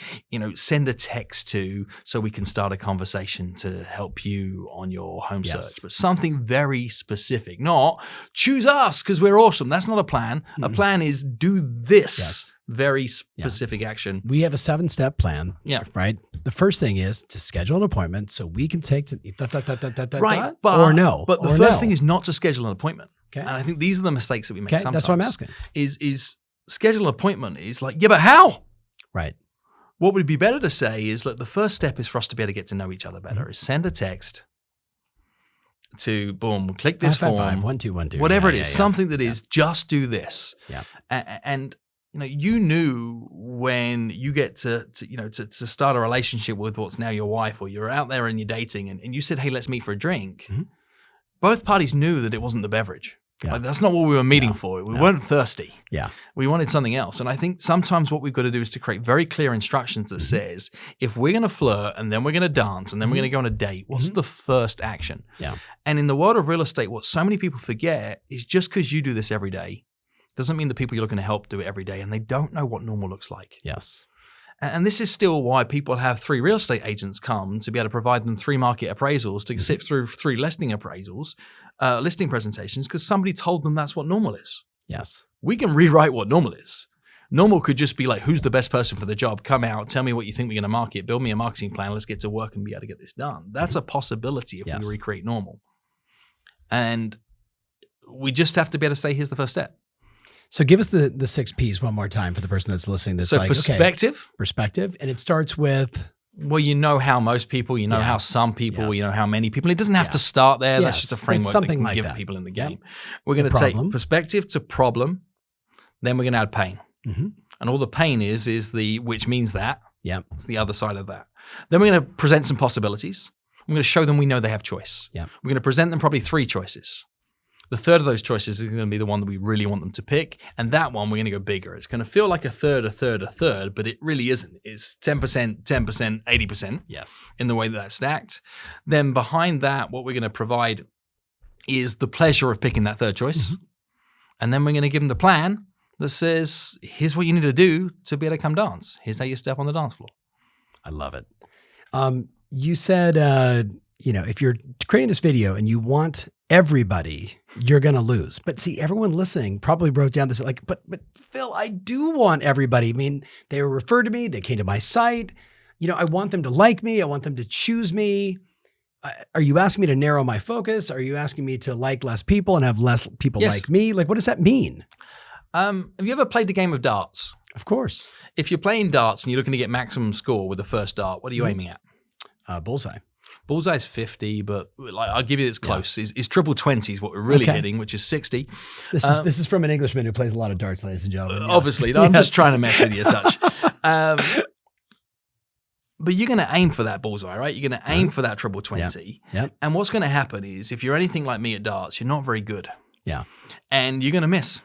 send a text to so we can start a conversation to help you on your home search, but something very specific, not choose us because we're awesome. That's not a plan. Mm-hmm. A plan is do this very specific action.
We have a 7-step plan.
Yeah.
Right. The first thing is to schedule an appointment so we can take to
right.
Or no.
But the first thing is not to schedule an appointment.
Okay.
And I think these are the mistakes that we make sometimes.
That's what I'm asking.
Is schedule an appointment is like, but how?
Right.
What would be better to say is, look, the first step is for us to be able to get to know each other better, is send a text to, boom, click this form.
1212.
Whatever it is, something that is just do this.
Yeah.
And you knew when you get to start a relationship with what's now your wife, or you're out there and you're dating and you said, hey, let's meet for a drink. Mm-hmm. Both parties knew that it wasn't the beverage. Yeah. Like, that's not what we were meeting for. We weren't thirsty.
Yeah.
We wanted something else. And I think sometimes what we've got to do is to create very clear instructions that says, if we're going to flirt and then we're going to dance and then we're going to go on a date, what's the first action?
Yeah.
And in the world of real estate, what so many people forget is just because you do this every day doesn't mean the people you're looking to help do it every day, and they don't know what normal looks like.
Yes.
And this is still why people have 3 real estate agents come to be able to provide them 3 market appraisals, to sit through 3 listing appraisals, listing presentations, because somebody told them that's what normal is.
Yes.
We can rewrite what normal is. Normal could just be like, who's the best person for the job? Come out, tell me what you think we're going to market, build me a marketing plan, let's get to work and be able to get this done. That's a possibility if we recreate normal. And we just have to be able to say, here's the first step.
So give us the 6 Ps one more time for the person that's listening. That's
perspective.
Perspective. And it starts with
Well, you know how most people, you know how some people, you know how many people. It doesn't have to start there. That's just a framework that can give people in the game. We're going to take perspective to problem, then we're going to add pain. And all the pain is which means that. It's the other side of that. Then we're going to present some possibilities. I'm going to show them we know they have choice. We're going to present them probably 3 choices. The third of those choices is going to be the one that we really want them to pick. And that one, we're going to go bigger. It's going to feel like a third, but it really isn't. It's 10%, 10%, 80% in the way that that's stacked. Then behind that, what we're going to provide is the pleasure of picking that third choice. And then we're going to give them the plan that says, here's what you need to do to be able to come dance. Here's how you step on the dance floor.
I love it. You said, if you're creating this video and you want everybody, you're going to lose. But see, everyone listening probably wrote down this but Phil, I do want everybody. I mean, they were referred to me. They came to my site. I want them to like me. I want them to choose me. Are you asking me to narrow my focus? Are you asking me to like less people and have less people like me? Like, what does that mean?
Have you ever played the game of darts?
Of course.
If you're playing darts and you're looking to get maximum score with the first dart, what are you aiming at?
Bullseye.
Bullseye is 50, but I'll give you this close. Is triple 20 is what we're really hitting, which is 60.
This is from an Englishman who plays a lot of darts, ladies and gentlemen.
Obviously, I'm just trying to mess with you a touch. But you're going to aim for that bullseye, right? You're going to aim for that triple 20. And what's going to happen is if you're anything like me at darts, you're not very good. And you're going to miss.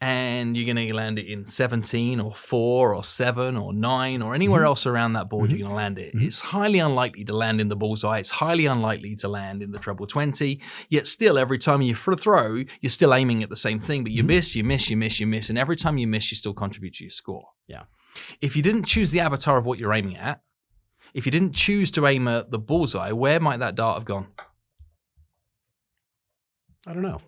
And you're going to land it in 17 or 4 or 7 or 9 or anywhere else around that board you're going to land it. It's highly unlikely to land in the bullseye. It's highly unlikely to land in the treble 20. Yet still, every time you throw, you're still aiming at the same thing. But you miss, you miss, you miss, you miss. And every time you miss, you still contribute to your score. If you didn't choose the avatar of what you're aiming at, if you didn't choose to aim at the bullseye, where might that dart have gone?
I don't know.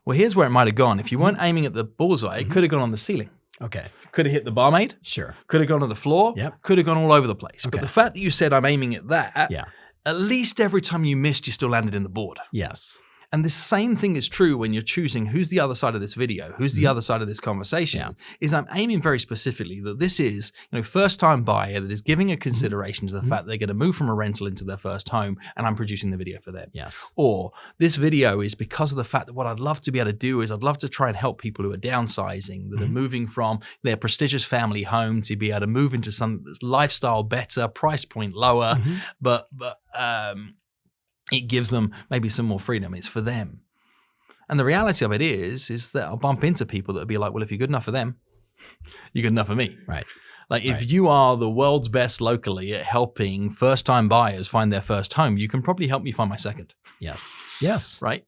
Well, here's where it might have gone. If you weren't aiming at the bullseye, it could have gone on the ceiling.
Okay.
Could have hit the barmaid.
Sure.
Could have gone on the floor. Could have gone all over the place. But the fact that you said I'm aiming at that, at least every time you missed, you still landed in the board.
Yes.
And the same thing is true when you're choosing who's the other side of this video, who's the other side of this conversation, is I'm aiming very specifically that this is, first-time buyer that is giving a consideration to the fact they're going to move from a rental into their first home, and I'm producing the video for them. Or this video is because of the fact that what I'd love to be able to do is I'd love to try and help people who are downsizing, that are moving from their prestigious family home to be able to move into something that's lifestyle better, price point lower, but it gives them maybe some more freedom. It's for them. And the reality of it is that I'll bump into people that will be like, well, if you're good enough for them, you're good enough for me.
Right.
Like if you are the world's best locally at helping first-time buyers find their first home, you can probably help me find my second.
Yes.
Right?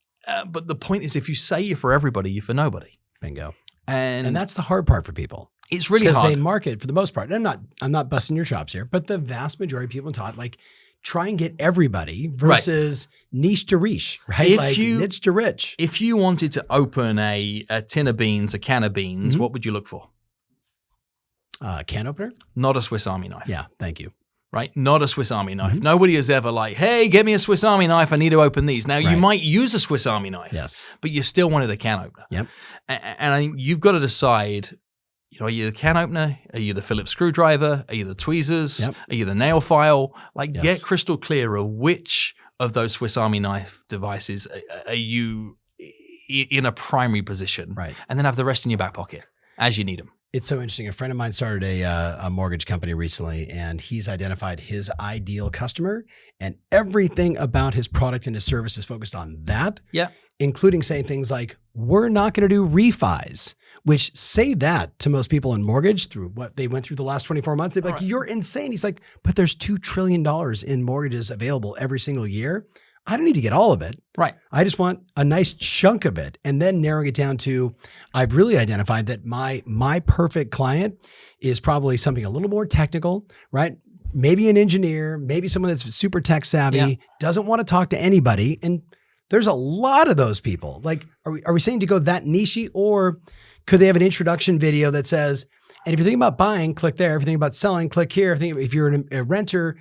But the point is, if you say you're for everybody, you're for nobody.
Bingo.
And
that's the hard part for people.
It's really hard.
Because they market, for the most part, and I'm not busting your chops here, but the vast majority of people taught, try and get everybody versus niche to riche, right? Niche to rich.
If you wanted to open a tin of beans, a can of beans, what would you look for?
Can opener?
Not a Swiss Army knife.
Yeah, thank you.
Right? Not a Swiss Army knife. Nobody has ever hey, get me a Swiss Army knife. I need to open these. Now, you might use a Swiss Army knife, but you still wanted a can opener. And I think you've got to decide, are you the can opener? Are you the Phillips screwdriver? Are you the tweezers? Are you the nail file? Get crystal clear of which of those Swiss Army knife devices are you in a primary position. Right. And then have the rest in your back pocket as you need them.
It's so interesting. A friend of mine started a mortgage company recently, and he's identified his ideal customer, and everything about his product and his service is focused on that. Including saying things like, we're not going to do refis, which say that to most people in mortgage through what they went through the last 24 months. They'd be like, you're insane. He's like, but there's $2 trillion in mortgages available every single year. I don't need to get all of it.
Right.
I just want a nice chunk of it. And then narrowing it down to, I've really identified that my perfect client is probably something a little more technical, right? Maybe an engineer, maybe someone that's super tech savvy, doesn't want to talk to anybody. And there's a lot of those people. Are we saying to go that niche, or could they have an introduction video that says, and if you're thinking about buying, click there. If you're thinking about selling, click here. If you're a renter,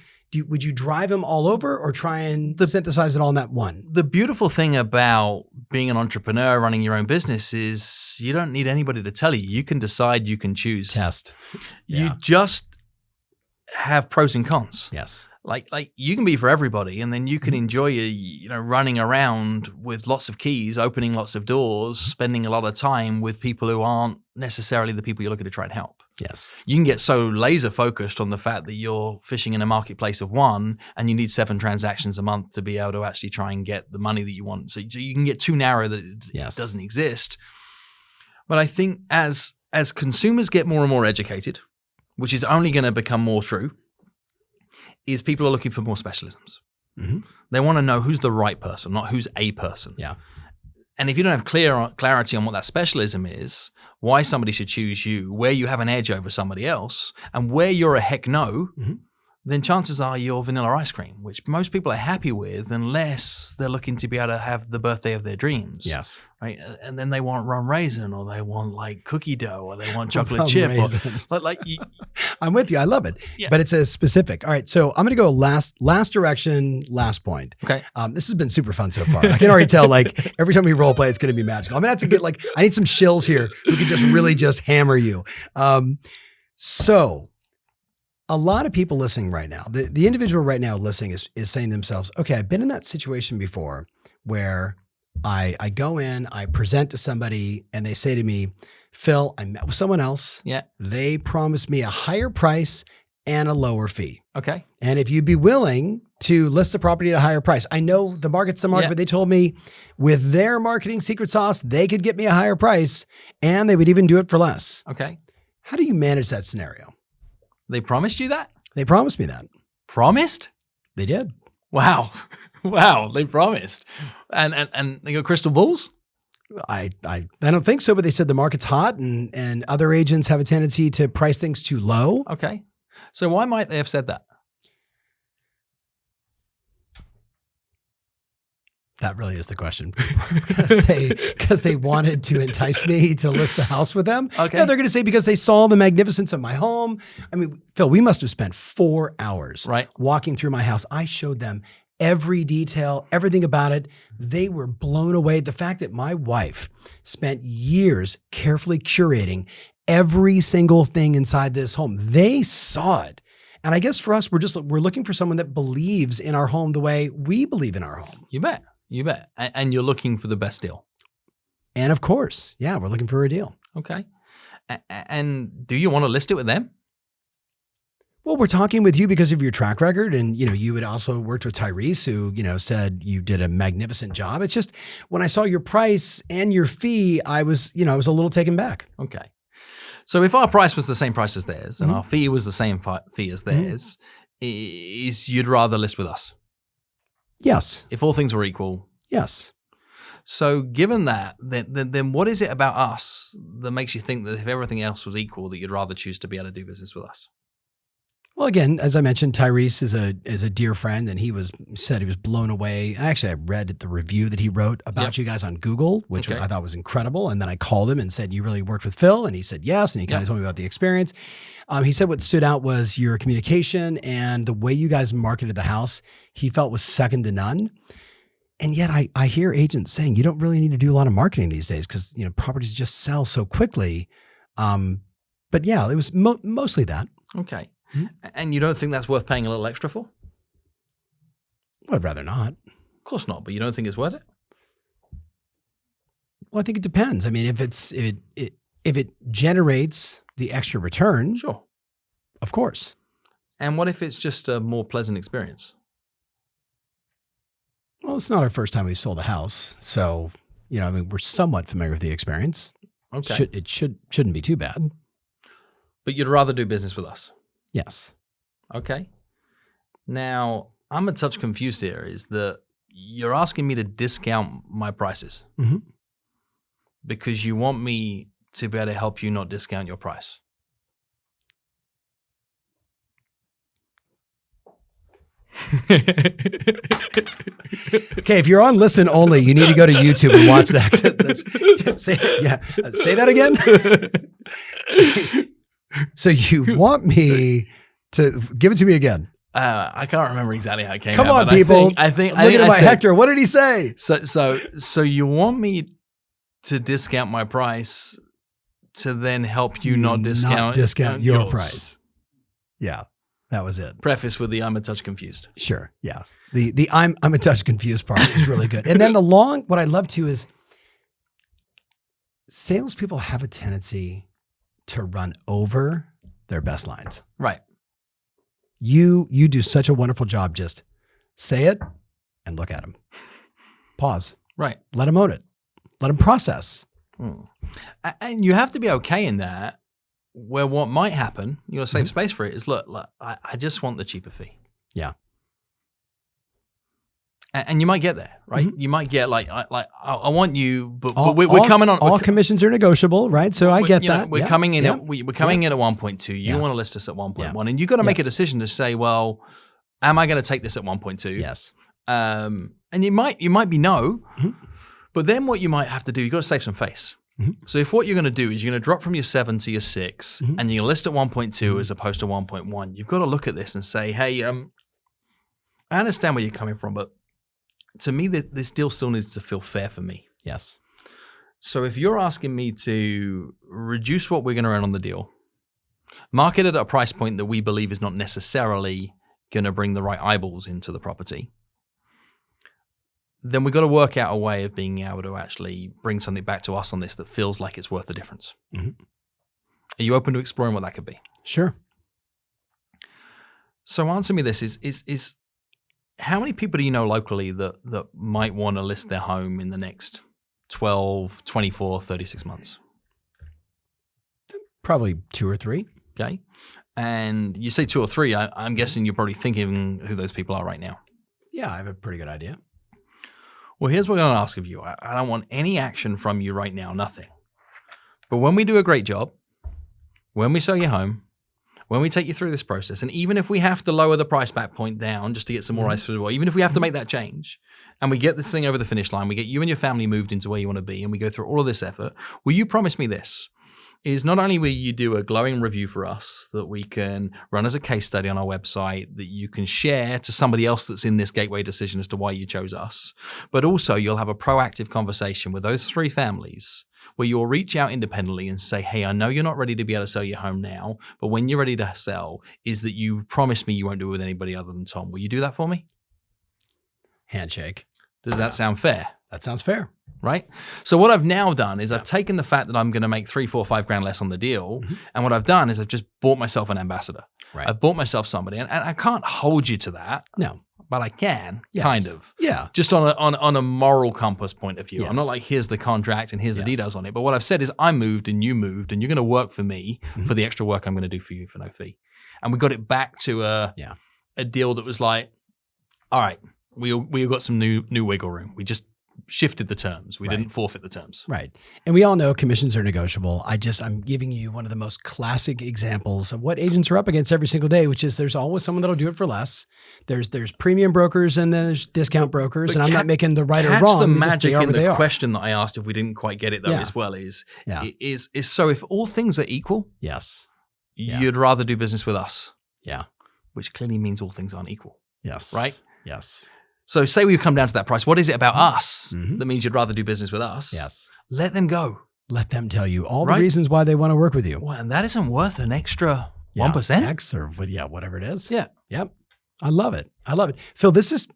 would you drive them all over or try and synthesize it all in that one?
The beautiful thing about being an entrepreneur, running your own business, is you don't need anybody to tell you. You can decide, you can choose.
Test.
You just have pros and cons.
Yes.
Like you can be for everybody, and then you can enjoy running around with lots of keys, opening lots of doors, spending a lot of time with people who aren't necessarily the people you're looking to try and help.
Yes.
You can get so laser focused on the fact that you're fishing in a marketplace of one and you need 7 transactions a month to be able to actually try and get the money that you want. So you can get too narrow that it doesn't exist. But I think as consumers get more and more educated, which is only going to become more true, is people are looking for more specialisms.
Mm-hmm.
They want to know who's the right person, not who's a person.
Yeah.
And if you don't have clarity on what that specialism is, why somebody should choose you, where you have an edge over somebody else, and where you're a heck no, then chances are you're vanilla ice cream, which most people are happy with unless they're looking to be able to have the birthday of their dreams.
Yes.
Right. And then they want rum raisin, or they want like cookie dough, or they want chocolate chip.
I'm with you. I love it.
Yeah.
But it's a specific. All right. So I'm going to go last direction, last point.
Okay.
This has been super fun so far. I can already tell, like, every time we role play, it's going to be magical. I'm going to have to get, I need some shills here who can just really just hammer you. So a lot of people listening right now, the individual right now listening is saying to themselves, okay, I've been in that situation before where I go in, I present to somebody, and they say to me, Phil, I met with someone else.
Yeah.
They promised me a higher price and a lower fee.
Okay.
And if you'd be willing to list the property at a higher price, I know the market's the market, but they told me with their marketing secret sauce, they could get me a higher price and they would even do it for less.
Okay.
How do you manage that scenario?
They promised you that?
They promised me that.
Promised?
They did.
Wow. Wow. They promised. And they got crystal balls?
I don't think so, but they said the market's hot and other agents have a tendency to price things too low.
Okay. So why might they have said that?
That really is the question. Because they wanted to entice me to list the house with them.
Okay.
No, they're going to say because they saw the magnificence of my home. I mean, Phil, we must have spent 4 hours walking through my house. I showed them every detail, everything about it. They were blown away. The fact that my wife spent years carefully curating every single thing inside this home. They saw it. And I guess for us, we're looking for someone that believes in our home the way we believe in our home.
You bet. You bet. And you're looking for the best deal.
And of course, yeah, we're looking for a deal.
Okay. And do you want to list it with them?
Well, we're talking with you because of your track record. And, you had also worked with Tyrese who, said you did a magnificent job. It's just when I saw your price and your fee, I was a little taken back.
Okay. So if our price was the same price as theirs and our fee was the same fee as theirs, is you'd rather list with us?
Yes.
If all things were equal?
Yes.
So given that, then what is it about us that makes you think that if everything else was equal, that you'd rather choose to be able to do business with us?
Well, again, as I mentioned, Tyrese is a dear friend, and he said he was blown away. Actually, I read the review that he wrote about you guys on Google, which I thought was incredible. And then I called him and said, "You really worked with Phil?" And he said, "Yes." And he kind of told me about the experience. He said what stood out was your communication and the way you guys marketed the house. He felt was second to none. And yet, I hear agents saying you don't really need to do a lot of marketing these days because properties just sell so quickly. But yeah, it was mostly that.
Okay. And you don't think that's worth paying a little extra for?
Well, I'd rather not.
Of course not, but you don't think it's worth it?
Well, I think it depends. I mean, if it generates the extra return,
sure,
of course.
And what if it's just a more pleasant experience?
Well, it's not our first time we've sold a house, so we're somewhat familiar with the experience.
Okay,
it shouldn't be too bad.
But you'd rather do business with us?
Yes.
Okay. Now, I'm a touch confused here. Is that you're asking me to discount my prices because you want me to be able to help you not discount your price?
Okay, if you're on listen only, you need to go to YouTube and watch that. Say that again. So you want me to give it to me again?
I can't remember exactly how it came out.
Come on, people.
I think
I'm looking at my Hector. What did he say?
So you want me to discount my price to then help you not discount
your
yours.
price. Yeah. That was it.
Preface with the I'm a touch confused.
Sure. Yeah. The I'm a touch confused part is really good. And then what I love too is salespeople have a tendency to run over their best lines.
Right.
You do such a wonderful job. Just say it and look at them. Pause.
Right.
Let them own it. Let them process.
And you have to be okay in that, where what might happen, you got to save space for it, is look, I just want the cheaper fee.
Yeah.
And you might get there, right? You might get I want you, but
All,
we're coming on.
All commissions are negotiable, right? So I get that.
We're coming in at we're coming in at 1.2. You want to list us at 1.1, and you've got to make a decision to say, well, am I going to take this at 1.2?
Yes.
And you might be no, but then what you might have to do, you've got to save some face. So if what you're going to do is you're going to drop from your 7 to your 6, and you're going to list at 1.2 as opposed to 1.1, you've got to look at this and say, hey, I understand where you're coming from, but to me, this deal still needs to feel fair for me.
Yes.
So if you're asking me to reduce what we're going to earn on the deal, market it at a price point that we believe is not necessarily going to bring the right eyeballs into the property, then we've got to work out a way of being able to actually bring something back to us on this that feels like it's worth the difference. Are you open to exploring what that could be?
Sure.
So answer me this, is how many people do you know locally that might want to list their home in the next 12, 24, 36 months?
Probably 2 or 3.
Okay. And you say 2 or 3, I'm guessing you're probably thinking who those people are right now.
Yeah, I have a pretty good idea.
Well, here's what I'm going to ask of you. I don't want any action from you right now, nothing. But when we do a great job, when we sell your home, when we take you through this process, and even if we have to lower the price back point down just to get some more eyes through the wall, even if we have to make that change, and we get this thing over the finish line, we get you and your family moved into where you want to be, and we go through all of this effort, will you promise me this? Is not only will you do a glowing review for us that we can run as a case study on our website that you can share to somebody else that's in this gateway decision as to why you chose us, but also you'll have a proactive conversation with those 3 families where you'll reach out independently and say, hey, I know you're not ready to be able to sell your home now, but when you're ready to sell, is that you promise me you won't do it with anybody other than Tom. Will you do that for me?
Handshake.
Does that sound fair?
That sounds fair.
Right? So what I've now done is I've taken the fact that I'm going to make 3, 4, 5 grand less on the deal. And what I've done is I've just bought myself an ambassador.
Right.
I've bought myself somebody. And I can't hold you to that.
No.
But I can,
Yes.
kind of.
Yeah.
Just on a moral compass point of view.
Yes.
I'm not like, here's the contract and here's the
Yes.
details on it. But what I've said is I moved and you're going to work for me for the extra work I'm going to do for you for no fee. And we got it back to a deal that was like, all right, we got some new wiggle room. We just shifted the terms. We didn't forfeit the terms.
Right. And we all know commissions are negotiable. I'm giving you one of the most classic examples of what agents are up against every single day, which is there's always someone that'll do it for less. There's premium brokers and there's discount brokers. And I'm not making the right or wrong.
The
They
magic
are
in
where they
the
are.
question that I asked, if we didn't quite get it though, as well, is so if all things are equal,
yes,
you'd rather do business with us.
Yeah.
Which clearly means all things aren't equal.
Yes.
Right?
Yes.
So say we've come down to that price. What is it about us that means you'd rather do business with us?
Yes.
Let them go.
Let them tell you all the reasons why they want to work with you.
Well, and that isn't worth an extra 1%.
X or whatever it is.
Yeah.
Yep. I love it. Phil, this has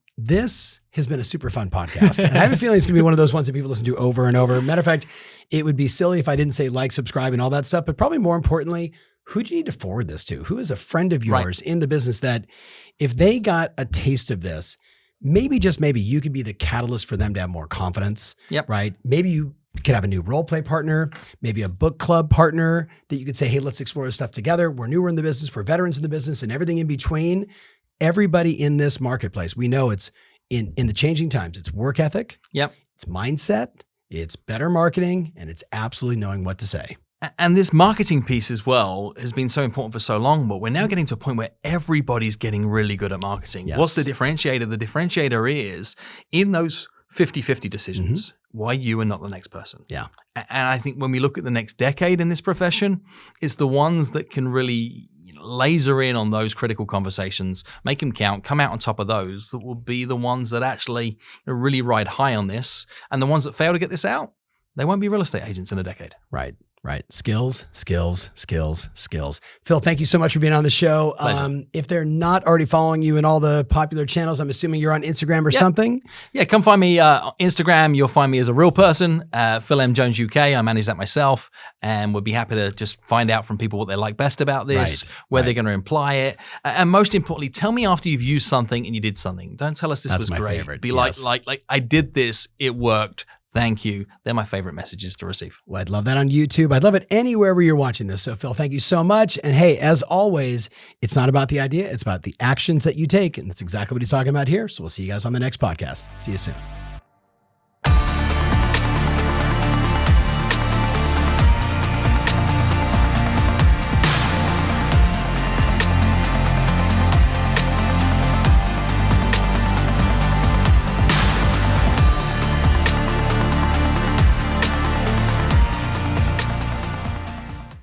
been a super fun podcast. And I have a feeling it's going to be one of those ones that people listen to over and over. Matter of fact, it would be silly if I didn't say like, subscribe, and all that stuff. But probably more importantly, who do you need to forward this to? Who is a friend of yours in the business that if they got a taste of this, maybe just maybe you could be the catalyst for them to have more confidence.
Yep.
Right. Maybe you could have a new role play partner, maybe a book club partner that you could say, hey, let's explore this stuff together. We're newer in the business. We're veterans in the business and everything in between. Everybody in this marketplace, we know it's in the changing times. It's work ethic.
Yep.
It's mindset. It's better marketing. And it's absolutely knowing what to say.
And this marketing piece as well has been so important for so long, but we're now getting to a point where everybody's getting really good at marketing.
Yes.
What's the differentiator? The differentiator is in those 50-50 decisions, why you and not the next person.
Yeah.
And I think when we look at the next decade in this profession, it's the ones that can really laser in on those critical conversations, make them count, come out on top of those, that will be the ones that actually really ride high on this. And the ones that fail to get this out, they won't be real estate agents in a decade.
Right. Right. Skills, skills, skills, skills. Phil, thank you so much for being on the show. If they're not already following you in all the popular channels, I'm assuming you're on Instagram or something.
Yeah, come find me on Instagram. You'll find me as a real person, Phil M. Jones UK. I manage that myself, and would be happy to just find out from people what they like best about this, where they're going to imply it, and most importantly, tell me after you've used something and you did something. Don't tell us this was great.
Favorite.
Be like I did this, it worked. Thank you. They're my favorite messages to receive.
Well, I'd love that on YouTube. I'd love it anywhere where you're watching this. So, Phil, thank you so much. And hey, as always, it's not about the idea. It's about the actions that you take. And that's exactly what he's talking about here. So we'll see you guys on the next podcast. See you soon.